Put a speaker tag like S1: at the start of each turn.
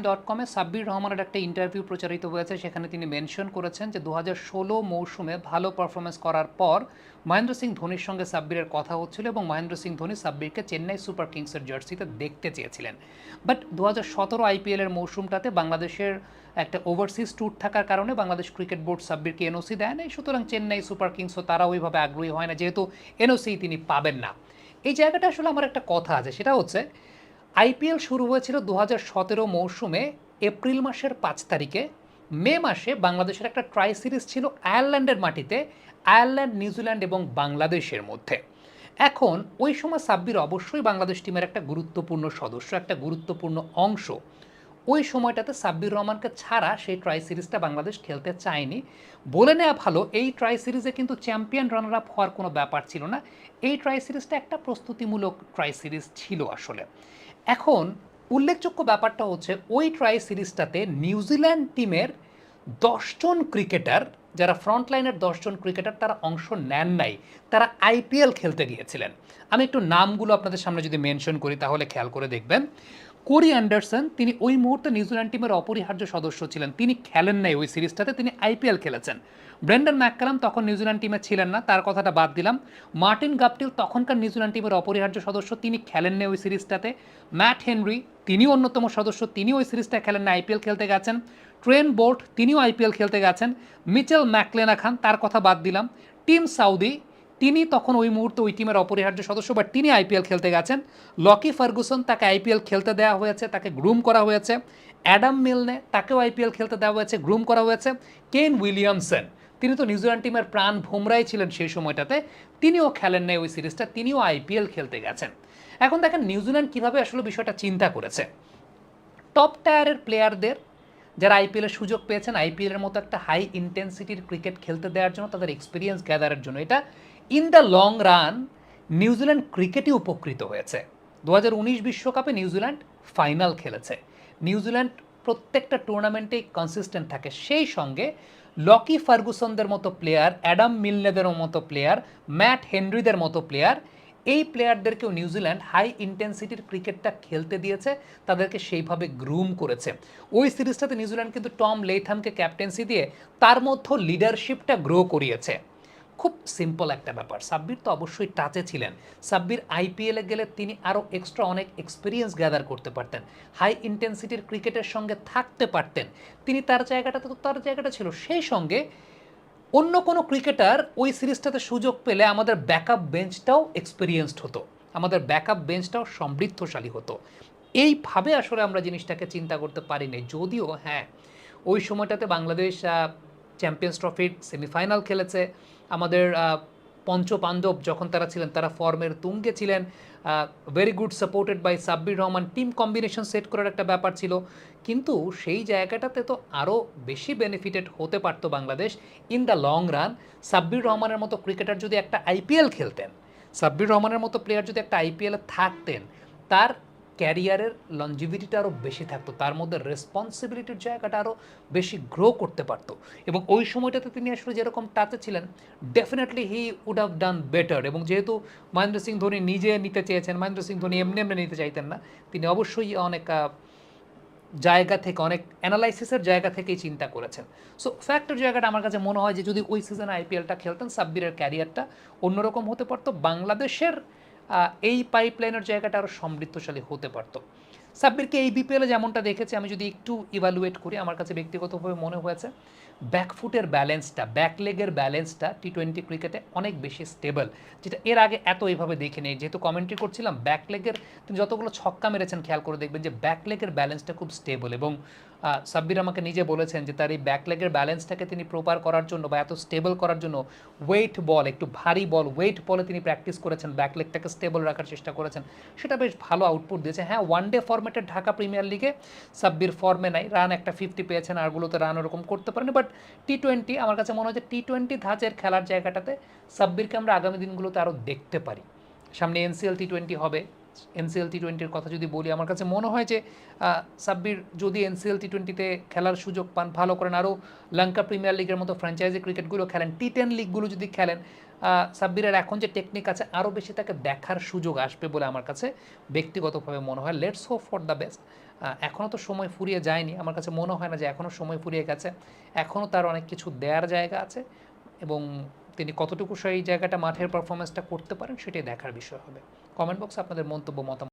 S1: ESPN.com Sabbir রহমানের একটা interview প্রচারিত হয়েছে, সেখানে তিনি মেনশন করেছেন যে 2016 মৌসুমে ভালো পারফরমেন্স করার পর মহেন্দ্র সিং ধোনির সঙ্গে সাব্বিরের কথা হচ্ছিল এবং মহেন্দ্র সিং ধোনি সাব্বিরকে চেন্নাই সুপার কিংসের জার্সিতে দেখতে চেয়েছিলেন। বাট 2017 আইপিএলের মৌসুমটাতে বাংলাদেশের একটা ওভারসিজ ট্যুর থাকার কারণে বাংলাদেশ ক্রিকেট বোর্ড সাব্বিরকে এনওসি দেয় না, সুতরাং চেন্নাই সুপার কিংসও তারা ওইভাবে আগ্রহী হয় না, যেহেতু এনওসি তিনি পাবেন না। এই জায়গাটা আসলে আমার একটা কথা আছে, সেটা হচ্ছে আইপিএল শুরু হয়েছিল 2017 মৌসুমে এপ্রিল মাসের 5 তারিখে। মে মাসে বাংলাদেশের একটা ট্রাই সিরিজ ছিল আয়ারল্যান্ডের মাটিতে, আয়ারল্যান্ড, নিউজিল্যান্ড এবং বাংলাদেশের মধ্যে। এখন ওই সময় সাব্বির অবশ্যই বাংলাদেশ টিমের একটা গুরুত্বপূর্ণ সদস্য, একটা গুরুত্বপূর্ণ অংশ। ওই সময়টাতে সাব্বির রহমানকে ছাড়া সেই ট্রাই সিরিজটা বাংলাদেশ খেলতে চায়নি। বলে নেওয়া ভালো, এই ট্রাই সিরিজে কিন্তু চ্যাম্পিয়ন রানার আপ হওয়ার কোনো ব্যাপার ছিল না। এই ট্রাই সিরিজটা একটা প্রস্তুতিমূলক ট্রাই সিরিজ ছিল আসলে। এখন উল্লেখযোগ্য ব্যাপারটা হচ্ছে ওই ট্রাই সিরিজটাতে নিউজিল্যান্ড টিমের 10 জন ক্রিকেটার, যারা ফ্রন্টলাইনের 10 জন ক্রিকেটার, তারা অংশ নেন নাই, তারা আইপিএল খেলতে গিয়েছিলেন। আমি একটু নামগুলো আপনাদের সামনে যদি মেনশন করি তাহলে খেয়াল করে দেখবেন। কোরি অ্যান্ডারসন, তিনি ওই মুহূর্তে নিউজিল্যান্ড টিমের অপরিহার্য সদস্য ছিলেন, তিনি খেলেন নাই ওই সিরিজটাতে, তিনি আইপিএল খেলেছেন। ব্রেন্ডন ম্যাককালাম তখন নিউজিল্যান্ড টিমে ছিলেন না, তার কথাটা বাদ দিলাম। মার্টিন গাপটিল তখনকার নিউজিল্যান্ড টিমের অপরিহার্য সদস্য, তিনি খেলেন নাই ওই সিরিজটাতে। ম্যাট হেনরি, তিনিও অন্যতম সদস্য, তিনি ওই সিরিজটা খেলেন না, আইপিএল খেলতে গেছেন। ট্রেন বোল্ট, তিনিও আইপিএল খেলতে গেছেন। মিচেল ম্যাকলেনাখান, তার কথা বাদ দিলাম। টিম সাউদি, তিনি তখন ওই মুহূর্তে ওই টিমের অপরিহার্য সদস্য, বাট তিনি আইপিএল খেলতে গেছেন। লকি ফার্গুসন, তাকে আইপিএল খেলতে দেওয়া হয়েছে, তাকে গ্রুম করা হয়েছে। অ্যাডাম মিলনে, তাকেও আইপিএল খেলতে দেওয়া হয়েছে, গ্রুম করা হয়েছে। কেন উইলিয়ামসন, তিনি তো নিউজিল্যান্ড টিমের প্রাণ ভোমরাই ছিলেন সেই সময়টাতে, তিনিও খেলেন নাই ওই সিরিজটা, তিনিও আইপিএল খেলতে গেছেন। এখন দেখেন নিউজিল্যান্ড কীভাবে আসলে বিষয়টা চিন্তা করেছে। টপ টায়ারের প্লেয়ারদের যারা আইপিএলের সুযোগ পেয়েছেন, আইপিএলের মতো একটা হাই ইন্টেন্সিটির ক্রিকেট খেলতে দেওয়ার জন্য, তাদের এক্সপিরিয়েন্স গ্যাদারের জন্য, এটা in the long run New Zealand ক্রিকেটই উপকৃত হয়েছে। 2019 বিশ্বকাপে নিউজিল্যান্ড ফাইনাল খেলেছে। নিউজিল্যান্ড প্রত্যেকটা টুর্নামেন্টেই কনসিস্টেন্ট থাকে, সেই সঙ্গে লকি ফার্গুসনদের মতো প্লেয়ার, অ্যাডাম মিলনেদের মতো প্লেয়ার, ম্যাট হেনরিদের মতো প্লেয়ার, এই প্লেয়ারদেরকেও নিউজিল্যান্ড হাই ইন্টেন্সিটির ক্রিকেটটা খেলতে দিয়েছে, তাদেরকে সেইভাবে গ্রুম করেছে। ওই সিরিজটাতে নিউজিল্যান্ড কিন্তু টম লেথামকে ক্যাপ্টেন্সি দিয়ে তার মধ্যে লিডারশিপটা গ্রো করিয়েছে। খুব সিম্পল একটা ব্যাপার। সাব্বির তো অবশ্যই টাচে ছিলেন, সাব্বির আইপিএলে গেলে তিনি আরও এক্সট্রা অনেক এক্সপিরিয়েন্স গ্যাদার করতে পারতেন, হাই ইন্টেন্সিটির ক্রিকেটের সঙ্গে থাকতে পারতেন, তিনি তার জায়গাটাতে তো তার জায়গাটা ছিল। সেই সঙ্গে অন্য কোনো ক্রিকেটার ওই সিরিজটাতে সুযোগ পেলে আমাদের ব্যাকআপ বেঞ্চটাও এক্সপিরিয়েন্সড হতো, আমাদের ব্যাকআপ বেঞ্চটাও সমৃদ্ধশালী হতো। এইভাবে আসলে আমরা জিনিসটাকে চিন্তা করতে পারিনি। যদিও হ্যাঁ, ওই সময়টাতে বাংলাদেশ চ্যাম্পিয়ন্স ট্রফির সেমিফাইনাল খেলেছে, আমাদের পঞ্চপাণ্ডব যখন তারা ছিলেন তারা ফর্মের তুঙ্গে ছিলেন, very good supported by Sabbir Rahman, team combination set করার একটা ব্যাপার ছিল। কিন্তু সেই জায়গাটাতে তো আরও বেশি বেনিফিটেড হতে পারতো Bangladesh in the long run. Sabbir রহমানের মতো ক্রিকেটার যদি একটা আইপিএল খেলতেন, সাব্বির রহমানের মতো প্লেয়ার যদি একটা আইপিএলে থাকতেন, তার ক্যারিয়ারের লঞ্জিভিটিটা আরও বেশি থাকতো, তার মধ্যে রেসপন্সিবিলিটির জায়গাটা আরও বেশি গ্রো করতে পারতো। এবং ওই সময়টাতে তিনি আসলে যেরকম টাচে ছিলেন, definitely he would have done better. এবং যেহেতু মহেন্দ্র সিং ধোনি নিজে নিতে চেয়েছেন, মহেন্দ্র সিং ধোনি এমনি এমনি নিতে চাইতেন না, তিনি অবশ্যই অনেক জায়গা থেকে, অনেক অ্যানালাইসিসের জায়গা থেকেই চিন্তা করেছেন। সো ফ্যাক্টর জায়গাটা আমার কাছে মনে হয় যে যদি ওই সিজনে আইপিএলটা খেলতেন, সাব্বিরের ক্যারিয়ারটা অন্যরকম হতে পারতো, বাংলাদেশের এই পাইপলাইনের জায়গাটা আরও সমৃদ্ধশালী হতে পারতো। সাব্বিরকে এই বিপিএলে যেমনটা দেখেছি, আমি যদি একটু ইভ্যালুয়েট করি, আমার কাছে ব্যক্তিগতভাবে মনে হয়েছে ব্যাকফুটের ব্যালেন্সটা, ব্যাকলেগের ব্যালেন্সটা টি-20 ক্রিকেটে অনেক বেশি স্টেবল, যেটা এর আগে এত এইভাবে দেখে নেই। যেহেতু কমেন্ট্রি করছিলাম, ব্যাকলেগের তিনি যতগুলো ছক্কা মেরেছেন খেয়াল করে দেখবেন যে ব্যাকলেগের ব্যালেন্সটা খুব স্টেবল। এবং সাব্বির আমাকে নিজে বলেছেন যে তার এই ব্যাকলেগের ব্যালেন্সটাকে তিনি প্রপার করার জন্য বা এত স্টেবল করার জন্য ওয়েট বল, একটু ভারী বল, ওয়েট বলে তিনি প্র্যাকটিস করেছেন, ব্যাকলেগটাকে স্টেবল রাখার চেষ্টা করেছেন, সেটা বেশ ভালো আউটপুট দিয়েছে। হ্যাঁ, ওয়ানডে ফরম্যাটের ঢাকা প্রিমিয়ার লিগে সাব্বির ফর্মে নাই, রান একটা 50 পেয়েছেন, আরগুলোতে রান ওরকম করতে পারেনি। বাট টি-20 আমার কাছে মনে হয় যে টি-20 ধাঁচের খেলার জায়গাটাতে সাব্বিরকে আমরা আগামী দিনগুলোতে আরও দেখতে পারি। সামনে এনসিএল টি-20 হবে, এনসিএল টি-20-র কথা যদি বলি, আমার কাছে মনে হয় যে সাব্বির যদি এনসিএল টি-20-তে খেলার সুযোগ পান, ভালো করেন, আরও লঙ্কা প্রিমিয়ার লিগের মতো ফ্র্যাঞ্চাইজি ক্রিকেটগুলো খেলেন, টি-10 লিগগুলো যদি খেলেন, সাব্বিরের এখন যে টেকনিক আছে আরও বেশি তাকে দেখার সুযোগ আসবে বলে আমার কাছে ব্যক্তিগতভাবে মনে হয়। Let's hope for the best. এখনও তো সময় ফুরিয়ে যায়নি, আমার কাছে মনে হয় না যে এখনও সময় ফুরিয়ে গেছে। এখনও তার অনেক কিছু দেয়ার জায়গা আছে এবং তিনি কতটুকু সেই জায়গাটা মাঠের পারফরমেন্সটা করতে পারেন সেটাই দেখার বিষয় হবে। কমেন্ট বক্সে আপনাদের মন্তব্য মতামত